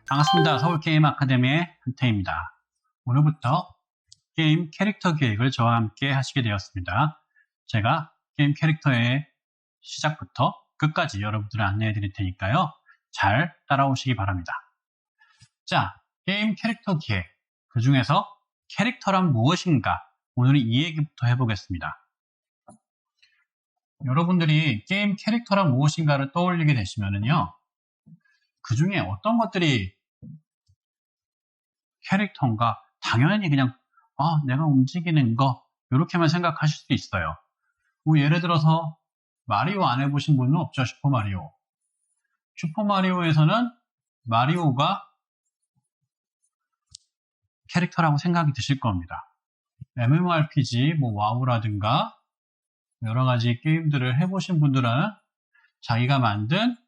반갑습니다. 서울게임 아카데미의 한태입니다. 오늘부터 게임 캐릭터 기획을 저와 함께 하시게 되었습니다. 제가 게임 캐릭터의 시작부터 끝까지 여러분들을 안내해 드릴 테니까요. 잘 따라오시기 바랍니다. 자, 게임 캐릭터 기획. 그 중에서 캐릭터란 무엇인가? 오늘은 이 얘기부터 해보겠습니다. 여러분들이 게임 캐릭터란 무엇인가를 떠올리게 되시면은요. 그 중에 어떤 것들이 캐릭터인가? 당연히 그냥 내가 움직이는 거 이렇게만 생각하실 수 있어요. 뭐 예를 들어서 마리오 안 해보신 분은 없죠. 슈퍼마리오. 슈퍼마리오에서는 마리오가 캐릭터라고 생각이 드실 겁니다. MMORPG, 뭐 와우라든가 여러 가지 게임들을 해보신 분들은 자기가 만든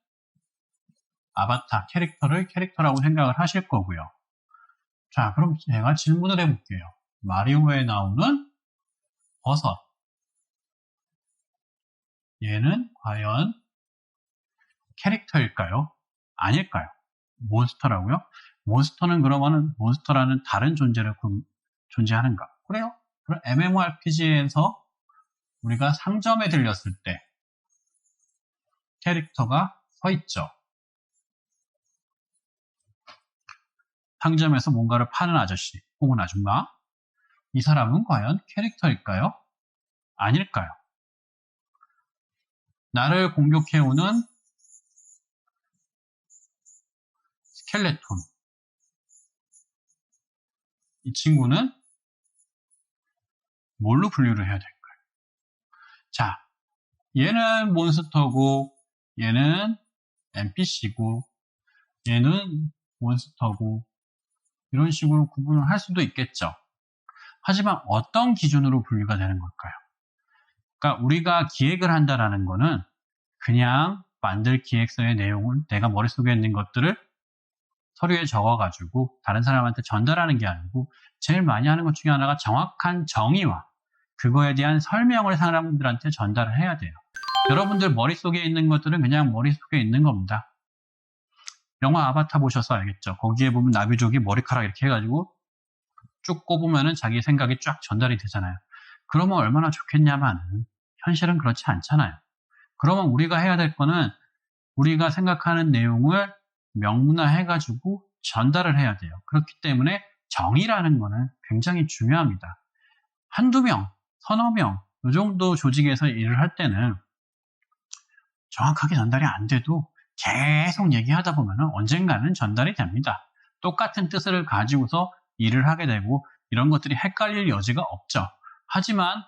아바타 캐릭터를 캐릭터라고 생각을 하실 거고요. 자, 그럼 제가 질문을 해볼게요. 마리오에 나오는 버섯. 얘는 과연 캐릭터일까요? 아닐까요? 몬스터라고요? 몬스터는 그러면은 몬스터라는 다른 존재를 존재하는가? 그래요? 그럼 MMORPG에서 우리가 상점에 들렸을 때 캐릭터가 서 있죠. 상점에서 뭔가를 파는 아저씨 혹은 아줌마. 이 사람은 과연 캐릭터일까요? 아닐까요? 나를 공격해오는 스켈레톤. 이 친구는 뭘로 분류를 해야 될까요? 자, 얘는 몬스터고 얘는 NPC고 얘는 몬스터고 이런 식으로 구분을 할 수도 있겠죠. 하지만 어떤 기준으로 분류가 되는 걸까요? 그러니까 우리가 기획을 한다라는 거는 그냥 만들 기획서의 내용을 내가 머릿속에 있는 것들을 서류에 적어가지고 다른 사람한테 전달하는 게 아니고 제일 많이 하는 것 중에 하나가 정확한 정의와 그거에 대한 설명을 사람들한테 전달을 해야 돼요. 여러분들 머릿속에 있는 것들은 그냥 머릿속에 있는 겁니다. 영화 아바타 보셔서 알겠죠? 거기에 보면 나비족이 머리카락 이렇게 해가지고 쭉 꼽으면은 자기 생각이 쫙 전달이 되잖아요. 그러면 얼마나 좋겠냐만 현실은 그렇지 않잖아요. 그러면 우리가 해야 될 거는 우리가 생각하는 내용을 명문화해가지고 전달을 해야 돼요. 그렇기 때문에 정의라는 거는 굉장히 중요합니다. 한두 명, 서너 명, 이 정도 조직에서 일을 할 때는 정확하게 전달이 안 돼도 계속 얘기하다 보면 언젠가는 전달이 됩니다. 똑같은 뜻을 가지고서 일을 하게 되고 이런 것들이 헷갈릴 여지가 없죠. 하지만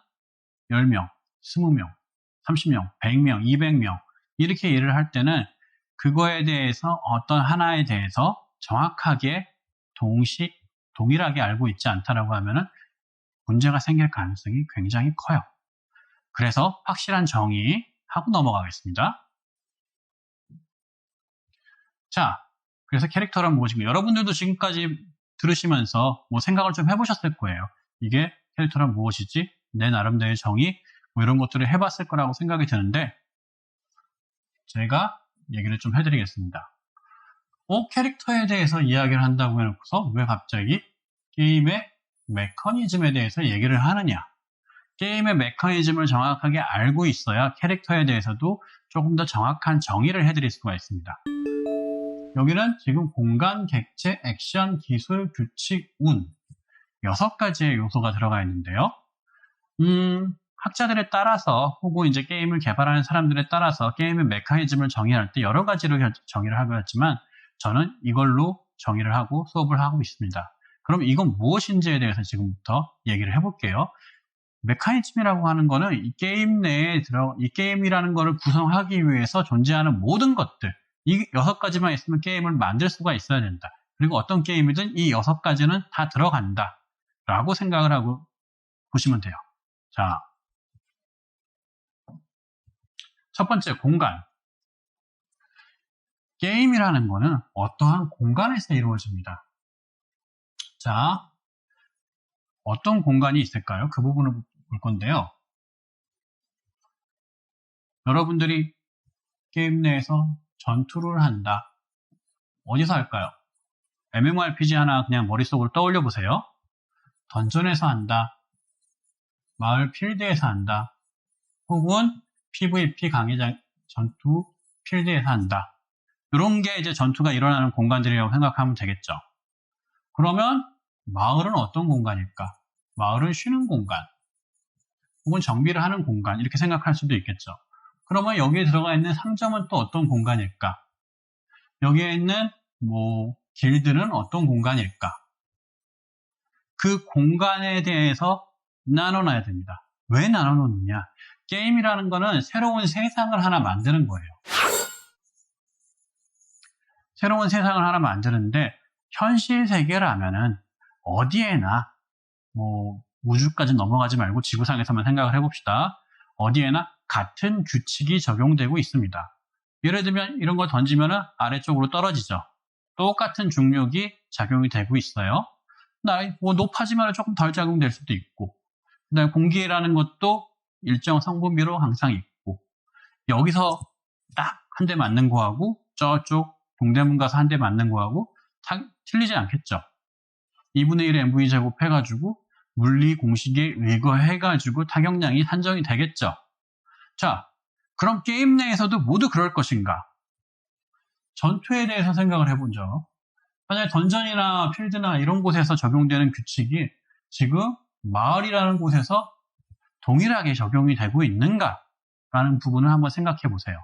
10명, 20명, 30명, 100명, 200명 이렇게 일을 할 때는 그거에 대해서 어떤 하나에 대해서 정확하게 동일하게 알고 있지 않다라고 하면은 문제가 생길 가능성이 굉장히 커요. 그래서 확실한 정의하고 넘어가겠습니다. 자, 그래서 캐릭터란 무엇인가? 여러분들도 지금까지 들으시면서 뭐 생각을 좀 해보셨을 거예요. 이게 캐릭터란 무엇이지? 내 나름대로의 정의? 뭐 이런 것들을 해봤을 거라고 생각이 드는데 제가 얘기를 좀 해드리겠습니다. 캐릭터에 대해서 이야기를 한다고 해놓고서 왜 갑자기 게임의 메커니즘에 대해서 얘기를 하느냐? 게임의 메커니즘을 정확하게 알고 있어야 캐릭터에 대해서도 조금 더 정확한 정의를 해드릴 수가 있습니다. 여기는 지금 공간, 객체, 액션, 기술, 규칙, 운 6가지의 요소가 들어가 있는데요. 학자들에 따라서 혹은 이제 게임을 개발하는 사람들에 따라서 게임의 메커니즘을 정의할 때 여러 가지로 정의를 하고 있지만 저는 이걸로 정의를 하고 수업을 하고 있습니다. 그럼 이건 무엇인지에 대해서 지금부터 얘기를 해볼게요. 메커니즘이라고 하는 거는 이 게임 내에 이 게임이라는 거를 구성하기 위해서 존재하는 모든 것들 이 6가지만 있으면 게임을 만들 수가 있어야 된다. 그리고 어떤 게임이든 이 6가지는 다 들어간다 라고 생각을 하고 보시면 돼요. 자, 첫 번째 공간. 게임이라는 거는 어떠한 공간에서 이루어집니다. 자, 어떤 공간이 있을까요? 그 부분을 볼 건데요. 여러분들이 게임 내에서 전투를 한다. 어디서 할까요? MMORPG 하나 그냥 머릿속으로 떠올려 보세요. 던전에서 한다, 마을 필드에서 한다, 혹은 PVP 강의장 전투 필드에서 한다. 이런 게 이제 전투가 일어나는 공간들이라고 생각하면 되겠죠. 그러면 마을은 어떤 공간일까? 마을은 쉬는 공간, 혹은 정비를 하는 공간, 이렇게 생각할 수도 있겠죠. 그러면 여기에 들어가 있는 상점은 또 어떤 공간일까? 여기에 있는 길드는 어떤 공간일까? 그 공간에 대해서 나눠놔야 됩니다. 왜 나눠놓느냐? 게임이라는 거는 새로운 세상을 하나 만드는 거예요. 새로운 세상을 하나 만드는데 현실 세계라면은 어디에나 우주까지 넘어가지 말고 지구상에서만 생각을 해봅시다. 어디에나 같은 규칙이 적용되고 있습니다. 예를 들면 이런 걸 던지면 아래쪽으로 떨어지죠. 똑같은 중력이 작용이 되고 있어요. 높아지면 조금 덜 작용될 수도 있고, 그다음에 공기라는 것도 일정 성분비로 항상 있고, 여기서 딱 한 대 맞는 거하고 저쪽 동대문 가서 한 대 맞는 거하고 틀리지 않겠죠. 2분의 1 mv 제곱 해가지고 물리 공식에 의거해가지고 타격량이 산정이 되겠죠. 자, 그럼 게임 내에서도 모두 그럴 것인가? 전투에 대해서 생각을 해보죠. 만약에 던전이나 필드나 이런 곳에서 적용되는 규칙이 지금 마을이라는 곳에서 동일하게 적용이 되고 있는가? 라는 부분을 한번 생각해 보세요.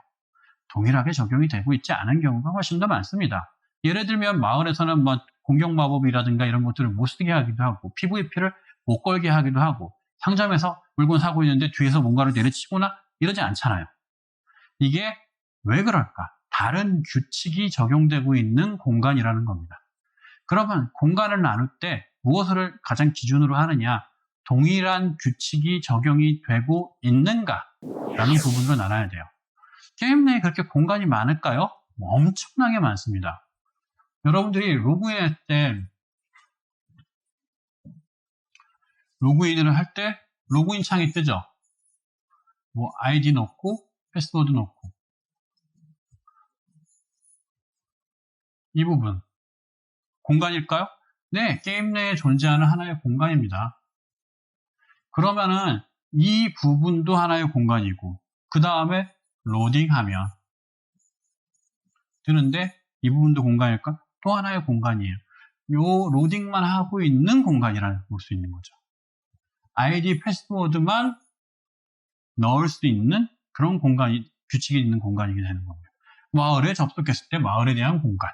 동일하게 적용이 되고 있지 않은 경우가 훨씬 더 많습니다. 예를 들면 마을에서는 공격 마법이라든가 이런 것들을 못 쓰게 하기도 하고, PVP를 못 걸게 하기도 하고, 상점에서 물건 사고 있는데 뒤에서 뭔가를 내리치거나 이러지 않잖아요. 이게 왜 그럴까? 다른 규칙이 적용되고 있는 공간이라는 겁니다. 그러면 공간을 나눌 때 무엇을 가장 기준으로 하느냐? 동일한 규칙이 적용이 되고 있는가? 라는 부분으로 나눠야 돼요. 게임 내에 그렇게 공간이 많을까요? 엄청나게 많습니다. 여러분들이 로그인할 때, 로그인을 할 때 로그인 창이 뜨죠? 아이디 넣고 패스워드 넣고, 이 부분 공간일까요? 네, 게임 내에 존재하는 하나의 공간입니다. 그러면은 이 부분도 하나의 공간이고, 그 다음에 로딩하면 뜨는데 이 부분도 공간일까? 또 하나의 공간이에요. 요 로딩만 하고 있는 공간이라고 볼 수 있는 거죠. 아이디 패스워드만 넣을 수 있는 그런 공간이, 규칙이 있는 공간이게 되는 거고요. 마을에 접속했을 때 마을에 대한 공간,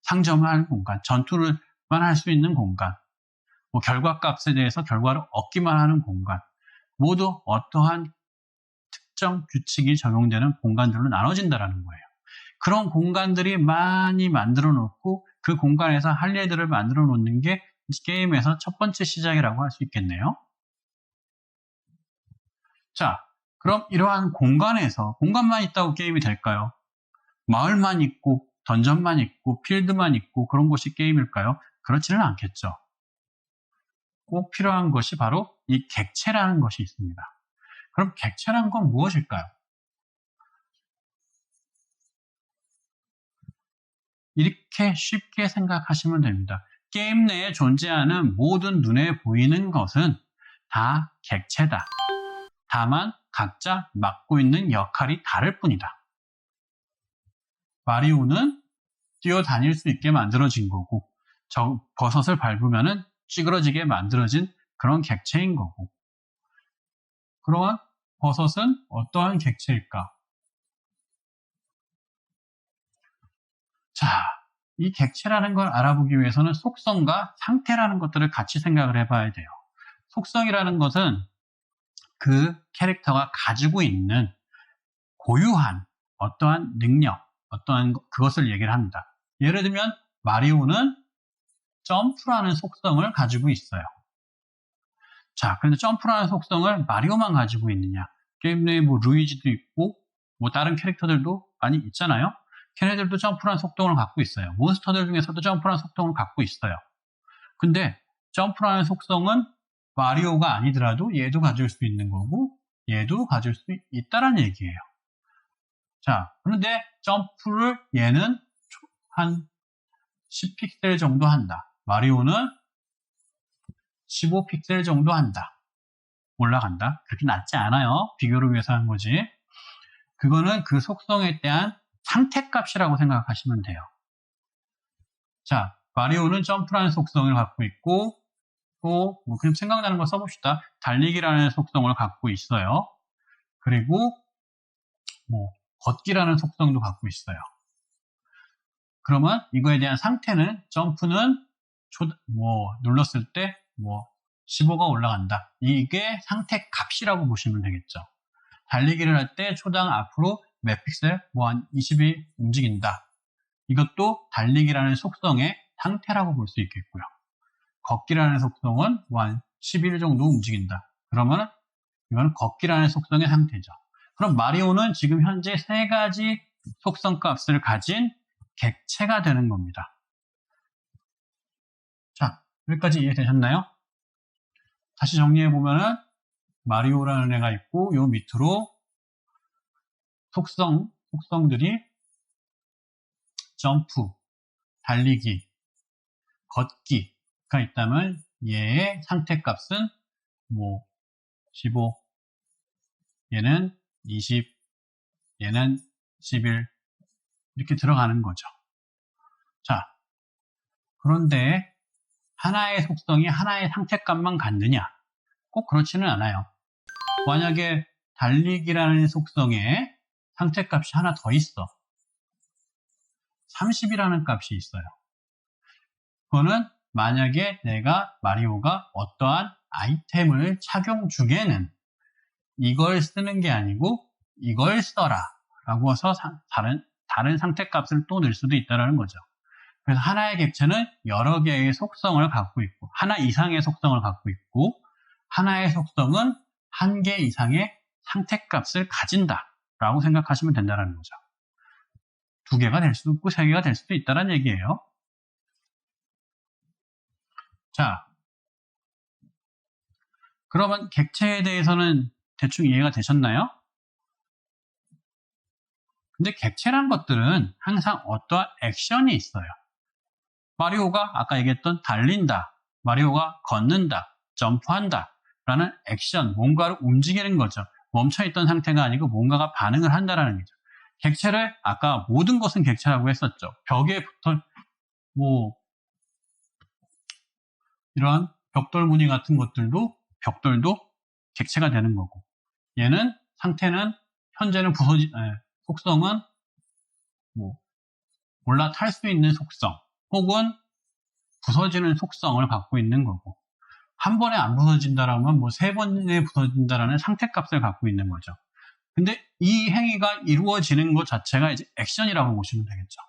상점을 하는 공간, 전투를만 할 수 있는 공간, 결과값에 대해서 결과를 얻기만 하는 공간, 모두 어떠한 특정 규칙이 적용되는 공간들로 나눠진다는 거예요. 그런 공간들이 많이 만들어 놓고 그 공간에서 할 일들을 만들어 놓는 게 게임에서 첫 번째 시작이라고 할 수 있겠네요. 자, 그럼 이러한 공간에서, 공간만 있다고 게임이 될까요? 마을만 있고 던전만 있고 필드만 있고 그런 곳이 게임일까요? 그렇지는 않겠죠. 꼭 필요한 것이 바로 이 객체라는 것이 있습니다. 그럼 객체란 건 무엇일까요? 이렇게 쉽게 생각하시면 됩니다. 게임 내에 존재하는 모든 눈에 보이는 것은 다 객체다. 다만 각자 맡고 있는 역할이 다를 뿐이다. 마리오는 뛰어다닐 수 있게 만들어진 거고, 저 버섯을 밟으면 찌그러지게 만들어진 그런 객체인 거고, 그러한 버섯은 어떠한 객체일까? 자, 이 객체라는 걸 알아보기 위해서는 속성과 상태라는 것들을 같이 생각을 해봐야 돼요. 속성이라는 것은 그 캐릭터가 가지고 있는 고유한 어떠한 능력, 어떠한 그것을 얘기를 합니다. 예를 들면 마리오는 점프라는 속성을 가지고 있어요. 자, 그런데 점프라는 속성을 마리오만 가지고 있느냐? 게임 내에 루이지도 있고 다른 캐릭터들도 많이 있잖아요. 걔네들도 점프라는 속성을 갖고 있어요. 몬스터들 중에서도 점프라는 속성을 갖고 있어요. 근데 점프라는 속성은 마리오가 아니더라도 얘도 가질 수 있는 거고 얘도 가질 수 있다는 얘기예요. 자, 그런데 점프를 얘는 한 10픽셀 정도 한다. 마리오는 15픽셀 정도 한다. 올라간다. 그렇게 낮지 않아요. 비교를 위해서 한 거지. 그거는 그 속성에 대한 상태값이라고 생각하시면 돼요. 자, 마리오는 점프라는 속성을 갖고 있고, 또 뭐 그냥 생각나는 거 써봅시다. 달리기라는 속성을 갖고 있어요. 그리고 뭐 걷기라는 속성도 갖고 있어요. 그러면 이거에 대한 상태는 점프는 눌렀을 때 15가 올라간다. 이게 상태 값이라고 보시면 되겠죠. 달리기를 할 때 초당 앞으로 몇 픽셀 한 20이 움직인다. 이것도 달리기라는 속성의 상태라고 볼 수 있겠고요. 걷기라는 속성은 한 11 정도 움직인다. 그러면 이건 걷기라는 속성의 상태죠. 그럼 마리오는 지금 현재 세 가지 속성 값을 가진 객체가 되는 겁니다. 자, 여기까지 이해되셨나요? 다시 정리해보면은 마리오라는 애가 있고 요 밑으로 속성들이 점프, 달리기, 걷기가 있다면 얘의 상태값은 15, 얘는 20, 얘는 11 이렇게 들어가는 거죠. 자, 그런데 하나의 속성이 하나의 상태값만 갖느냐? 꼭 그렇지는 않아요. 만약에 달리기라는 속성에 상태값이 하나 더 있어. 30이라는 값이 있어요. 그거는 만약에 마리오가 어떠한 아이템을 착용 중에는 이걸 쓰는 게 아니고 이걸 써라 라고 해서 다른 상태값을 또 넣을 수도 있다는 거죠. 그래서 하나의 객체는 여러 개의 속성을 갖고 있고 하나 이상의 속성을 갖고 있고 하나의 속성은 한 개 이상의 상태값을 가진다 라고 생각하시면 된다는 거죠. 2개가 될 수도 있고 3개가 될 수도 있다는 얘기예요. 자, 그러면 객체에 대해서는 대충 이해가 되셨나요? 근데 객체란 것들은 항상 어떠한 액션이 있어요. 마리오가 아까 얘기했던 달린다, 마리오가 걷는다, 점프한다 라는 액션, 뭔가를 움직이는 거죠. 멈춰있던 상태가 아니고 뭔가가 반응을 한다라는 거죠. 객체를 아까 모든 것은 객체라고 했었죠. 벽에 붙어 이런 벽돌 무늬 같은 벽돌도 객체가 되는 거고 얘는 상태는 현재는 속성은 올라탈 수 있는 속성 혹은 부서지는 속성을 갖고 있는 거고 한 번에 안 부서진다라면 3번에 부서진다라는 상태값을 갖고 있는 거죠. 근데 이 행위가 이루어지는 것 자체가 이제 액션이라고 보시면 되겠죠.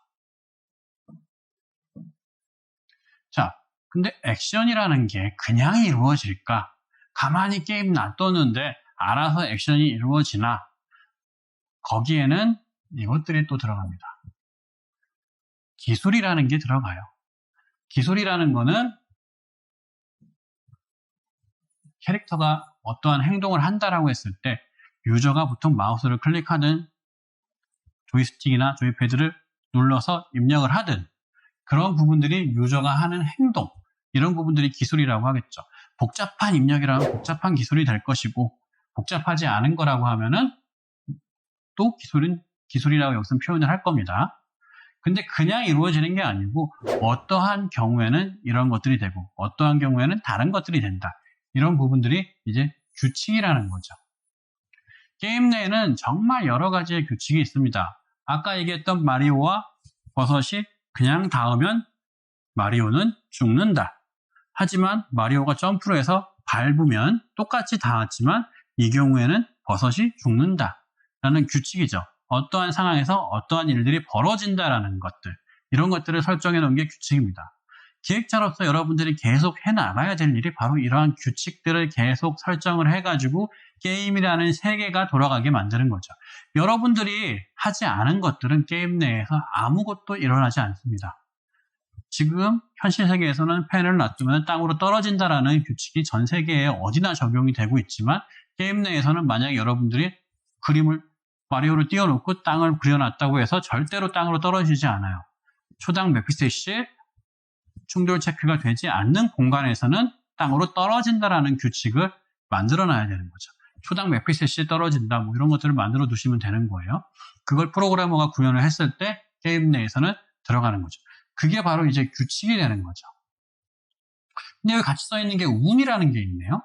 자, 근데 액션이라는 게 그냥 이루어질까? 가만히 게임 놔뒀는데 알아서 액션이 이루어지나? 거기에는 이것들이 또 들어갑니다. 기술이라는 게 들어가요. 기술이라는 거는 캐릭터가 어떠한 행동을 한다라고 했을 때 유저가 보통 마우스를 클릭하든 조이스틱이나 조이패드를 눌러서 입력을 하든 그런 부분들이 유저가 하는 행동 이런 부분들이 기술이라고 하겠죠. 복잡한 입력이라면 복잡한 기술이 될 것이고 복잡하지 않은 거라고 하면은 또 기술이라고 여기서 표현을 할 겁니다. 근데 그냥 이루어지는 게 아니고 어떠한 경우에는 이런 것들이 되고 어떠한 경우에는 다른 것들이 된다. 이런 부분들이 이제 규칙이라는 거죠. 게임 내에는 정말 여러 가지의 규칙이 있습니다. 아까 얘기했던 마리오와 버섯이 그냥 닿으면 마리오는 죽는다. 하지만 마리오가 점프를 해서 밟으면 똑같이 닿았지만 이 경우에는 버섯이 죽는다. 라는 규칙이죠. 어떠한 상황에서 어떠한 일들이 벌어진다라는 것들 이런 것들을 설정해 놓은 게 규칙입니다. 기획자로서 여러분들이 계속 해나가야 될 일이 바로 이러한 규칙들을 계속 설정을 해가지고 게임이라는 세계가 돌아가게 만드는 거죠. 여러분들이 하지 않은 것들은 게임 내에서 아무것도 일어나지 않습니다. 지금 현실 세계에서는 펜을 놔두면 땅으로 떨어진다라는 규칙이 전 세계에 어디나 적용이 되고 있지만 게임 내에서는 만약 여러분들이 마리오를 띄워놓고 땅을 그려놨다고 해서 절대로 땅으로 떨어지지 않아요. 초당 몇 픽셀씩 충돌 체크가 되지 않는 공간에서는 땅으로 떨어진다라는 규칙을 만들어 놔야 되는 거죠. 초당 몇 px에 떨어진다, 뭐 이런 것들을 만들어 두시면 되는 거예요. 그걸 프로그래머가 구현을 했을 때 게임 내에서는 들어가는 거죠. 그게 바로 이제 규칙이 되는 거죠. 근데 여기 같이 써 있는 게 운이라는 게 있네요.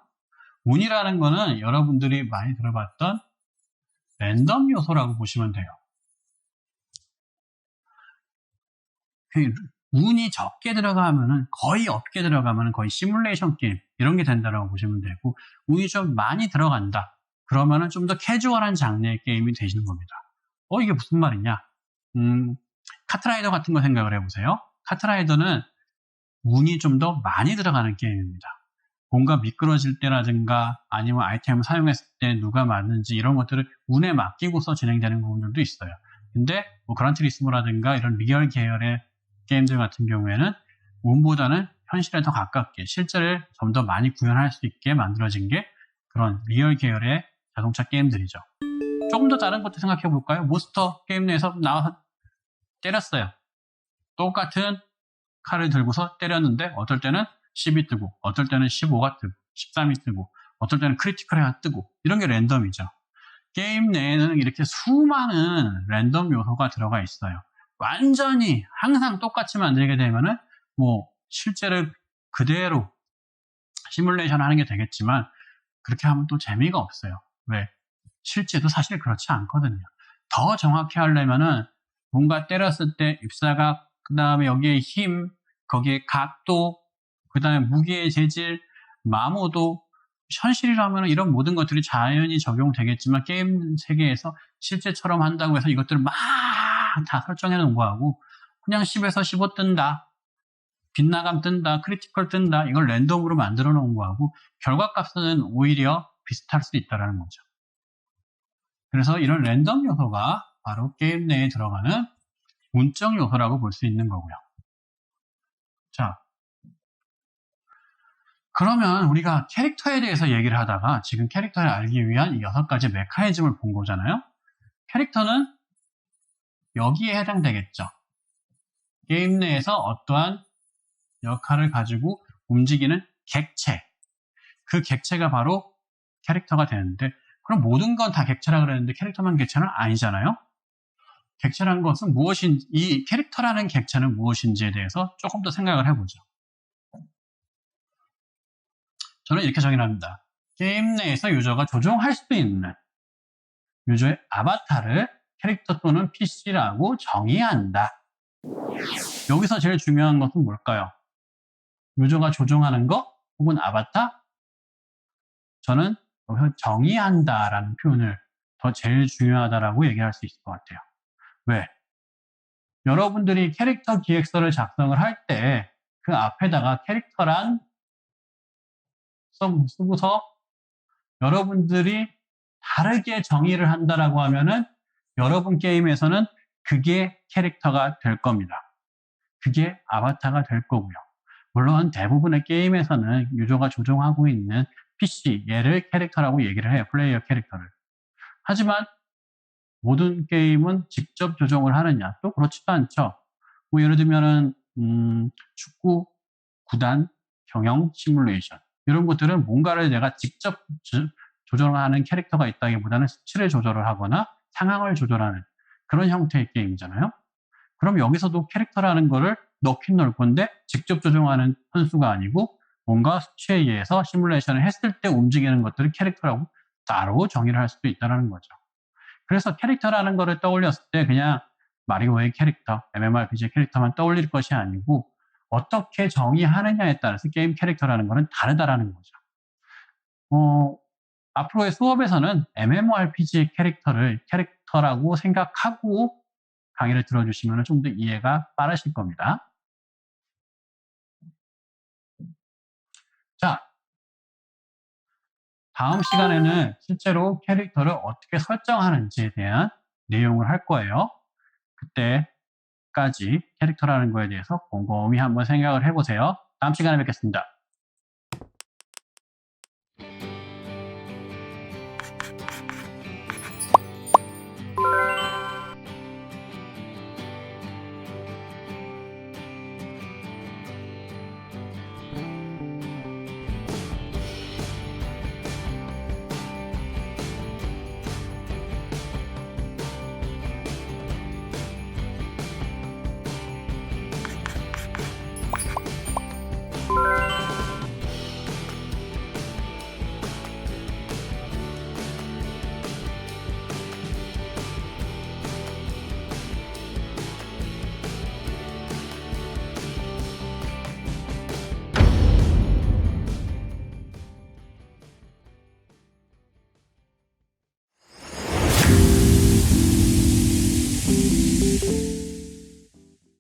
운이라는 거는 여러분들이 많이 들어봤던 랜덤 요소라고 보시면 돼요. 운이 적게 들어가면은, 거의 없게 들어가면은 거의 시뮬레이션 게임 이런 게 된다라고 보시면 되고, 운이 좀 많이 들어간다 그러면은 좀 더 캐주얼한 장르의 게임이 되시는 겁니다. 이게 무슨 말이냐? 카트라이더 같은 거 생각을 해보세요. 카트라이더는 운이 좀 더 많이 들어가는 게임입니다. 뭔가 미끄러질 때라든가 아니면 아이템을 사용했을 때 누가 맞는지 이런 것들을 운에 맡기고서 진행되는 부분들도 있어요. 근데 뭐 그란트리스모라든가 이런 리얼 계열의 게임들 같은 경우에는 운보다는 현실에 더 가깝게 실제를 좀 더 많이 구현할 수 있게 만들어진 게 그런 리얼 계열의 자동차 게임들이죠. 조금 더 다른 것도 생각해 볼까요? 몬스터 게임 내에서 나와서 때렸어요. 똑같은 칼을 들고서 때렸는데 어떨 때는 10이 뜨고 어떨 때는 15가 뜨고 13이 뜨고 어떨 때는 크리티컬이 뜨고 이런 게 랜덤이죠. 게임 내에는 이렇게 수많은 랜덤 요소가 들어가 있어요. 완전히 항상 똑같이 만들게 되면은 뭐 실제를 그대로 시뮬레이션 하는 게 되겠지만 그렇게 하면 또 재미가 없어요. 왜? 실제도 사실 그렇지 않거든요. 더 정확히 하려면은 뭔가 때렸을 때 입사각, 그 다음에 여기에 힘, 거기에 각도, 그 다음에 무게의 재질, 마모도, 현실이라면 이런 모든 것들이 자연히 적용되겠지만 게임 세계에서 실제처럼 한다고 해서 이것들을 막 다 설정해 놓은 거하고 그냥 10에서 15 뜬다, 빗나감 뜬다, 크리티컬 뜬다, 이걸 랜덤으로 만들어 놓은 거하고 결과값은 오히려 비슷할 수 있다는 거죠. 그래서 이런 랜덤 요소가 바로 게임 내에 들어가는 운적 요소라고 볼 수 있는 거고요. 자, 그러면 우리가 캐릭터에 대해서 얘기를 하다가 지금 캐릭터를 알기 위한 이 6가지 메커니즘을 본 거잖아요. 캐릭터는 여기에 해당되겠죠. 게임 내에서 어떠한 역할을 가지고 움직이는 객체, 그 객체가 바로 캐릭터가 되는데, 그럼 모든 건 다 객체라 그랬는데 캐릭터만 객체는 아니잖아요. 객체라는 것은 무엇인지, 이 캐릭터라는 객체는 무엇인지에 대해서 조금 더 생각을 해보죠. 저는 이렇게 정의합니다. 게임 내에서 유저가 조종할 수 있는 유저의 아바타를 캐릭터 또는 PC라고 정의한다. 여기서 제일 중요한 것은 뭘까요? 유저가 조종하는 거 혹은 아바타? 저는 여기서 정의한다라는 표현을 더 제일 중요하다라고 얘기할 수 있을 것 같아요. 왜? 여러분들이 캐릭터 기획서를 작성을 할 때 그 앞에다가 캐릭터란 쓰고서 여러분들이 다르게 정의를 한다라고 하면은 여러분 게임에서는 그게 캐릭터가 될 겁니다. 그게 아바타가 될 거고요. 물론 대부분의 게임에서는 유저가 조종하고 있는 PC, 얘를 캐릭터라고 얘기를 해요. 플레이어 캐릭터를. 하지만 모든 게임은 직접 조종을 하느냐? 또 그렇지도 않죠. 뭐 예를 들면은 축구, 구단, 경영, 시뮬레이션 이런 것들은 뭔가를 내가 직접 조절하는 캐릭터가 있다기보다는 수치를 조절을 하거나 상황을 조절하는 그런 형태의 게임이잖아요. 그럼 여기서도 캐릭터라는 거를 넣긴 넣을 건데 직접 조종하는 선수가 아니고 뭔가 수치에 의해서 시뮬레이션을 했을 때 움직이는 것들을 캐릭터라고 따로 정의를 할 수도 있다는 거죠. 그래서 캐릭터라는 거를 떠올렸을 때 그냥 마리오의 캐릭터, MMORPG 캐릭터만 떠올릴 것이 아니고 어떻게 정의하느냐에 따라서 게임 캐릭터라는 거는 다르다라는 거죠. 앞으로의 수업에서는 MMORPG 캐릭터를 캐릭터라고 생각하고 강의를 들어주시면 좀 더 이해가 빠르실 겁니다. 자, 다음 시간에는 실제로 캐릭터를 어떻게 설정하는지에 대한 내용을 할 거예요. 그때까지 캐릭터라는 거에 대해서 곰곰이 한번 생각을 해보세요. 다음 시간에 뵙겠습니다.